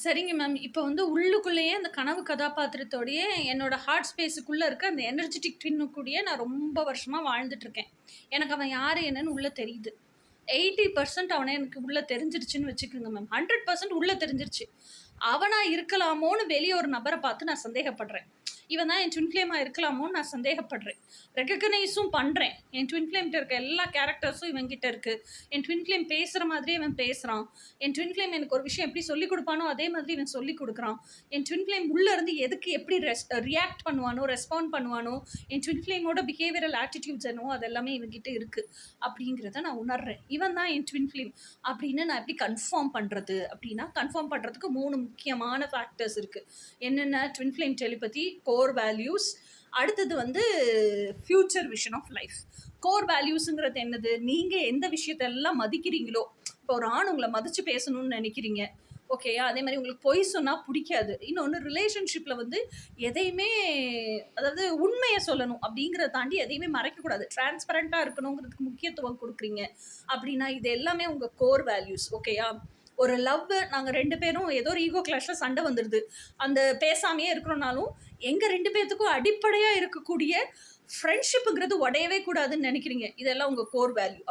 சரிங்க மேம். இப்ப வந்து உள்ளுக்குள்ளேயே அந்த கனவு கதாபாத்திரத்தோடயே என்னோட ஹார்ட் ஸ்பேஸுக்குள்ள இருக்க அந்த எனர்ஜெட்டிக் ட்வின்னு கூடயே நான் ரொம்ப வருஷமா வாழ்ந்துட்டுருக்கேன். எனக்கு அவன் யாரு என்னன்னு உள்ள தெரியுது. 80% அவன எனக்கு உள்ள தெரிஞ்சிருச்சுன்னு வச்சுக்கோங்க மேம். 100% உள்ள தெரிஞ்சிருச்சு. அவனா இருக்கலாமோன்னு வெளிய ஒரு நபர பார்த்து நான் சந்தேகப்படுறேன். இவன் தான் என் ட்வின் ஃப்ளேமா இருக்கலாமோன்னு நான் சந்தேகப்படுறேன். ரெககனைஸும் பண்றேன். என் ட்வின் ஃப்ளேம்ட்ட இருக்க எல்லா கேரக்டர்ஸும் இவன்கிட்ட இருக்கு. என் ட்வின் ஃப்ளேம் பேசுற மாதிரியே இவன் பேசுறான். என் ட்வின் ஃப்ளேம் எனக்கு ஒரு விஷயம் எப்படி சொல்லிக் குடுப்பானோ, அதே மாதிரி இவன் சொல்லிக் குடுக்குறான். என் ட்வின் ஃப்ளேம் உள்ள இருந்து எதுக்கு எப்படி ரியாக்ட் பண்ணுவானோ, ரெஸ்பாண்ட் பண்ணுவானோ, என் ட்வின் ஃப்ளேமோட பிஹேவியரல் ஆட்டிட்யூட்ஸ் என்னவோ அது எல்லாமே இவன்கிட்ட இருக்கு. அப்படிங்கிறத நான் உணர்றேன். இவன் தான் என் ட்வின் ஃப்ளேம் அப்படின்னு நான் எப்படி கன்ஃபார்ம் பண்றது? அப்படின்னா, கன்ஃபார்ம் பண்றதுக்கு 3 முக்கியமான ஃபேக்டர்ஸ் இருக்கு. என்னென்ன? Twin flame telepathy, core values, அடுத்தது வந்து future vision of life. Core வேல்யூஸுங்கிறது என்னது? நீங்க எந்த விஷயத்தெல்லாம் மதிக்கிறீங்களோ, இப்போ ஒரு ஆண் உங்கள மதிச்சு பேசணும்னு நெனைக்கிறீங்க. ஓகேயா? அதே மாரி உங்களுக்கு பொய் சொன்னா புடிக்காது. இன்னொன்னு ரிலேஷன்ஷிப்ல வந்து எதையுமே அதாவது உண்மைய சொல்லணும் அப்படிங்கிறத தாண்டி எதையுமே மறைக்கக்கூடாது. டிரான்ஸ்பரன்ட்டா இருக்கணுங்கிறதுக்கு முக்கியத்துவம் குடுக்குறீங்க. அப்படின்னா, இது எல்லாமே உங்க கோர் வேல்யூஸ். ஓகேயா? ஒரு நாங்க 2 பேரும் ஏதோ ஒரு ஈகோ கிளாஷ்ல சண்டை வந்துருது. அந்த பேசாமயே இருக்கிறோம்னாலும், எங்க 2 பேத்துக்கும் அடிப்படையா இருக்கக்கூடிய ஃப்ரெண்ட்ஷிப்ங்கிறது உடையவே கூடாதுன்னு நெனைக்கிறீங்க. இதெல்லாம் உங்க கோர் வேல்யூ.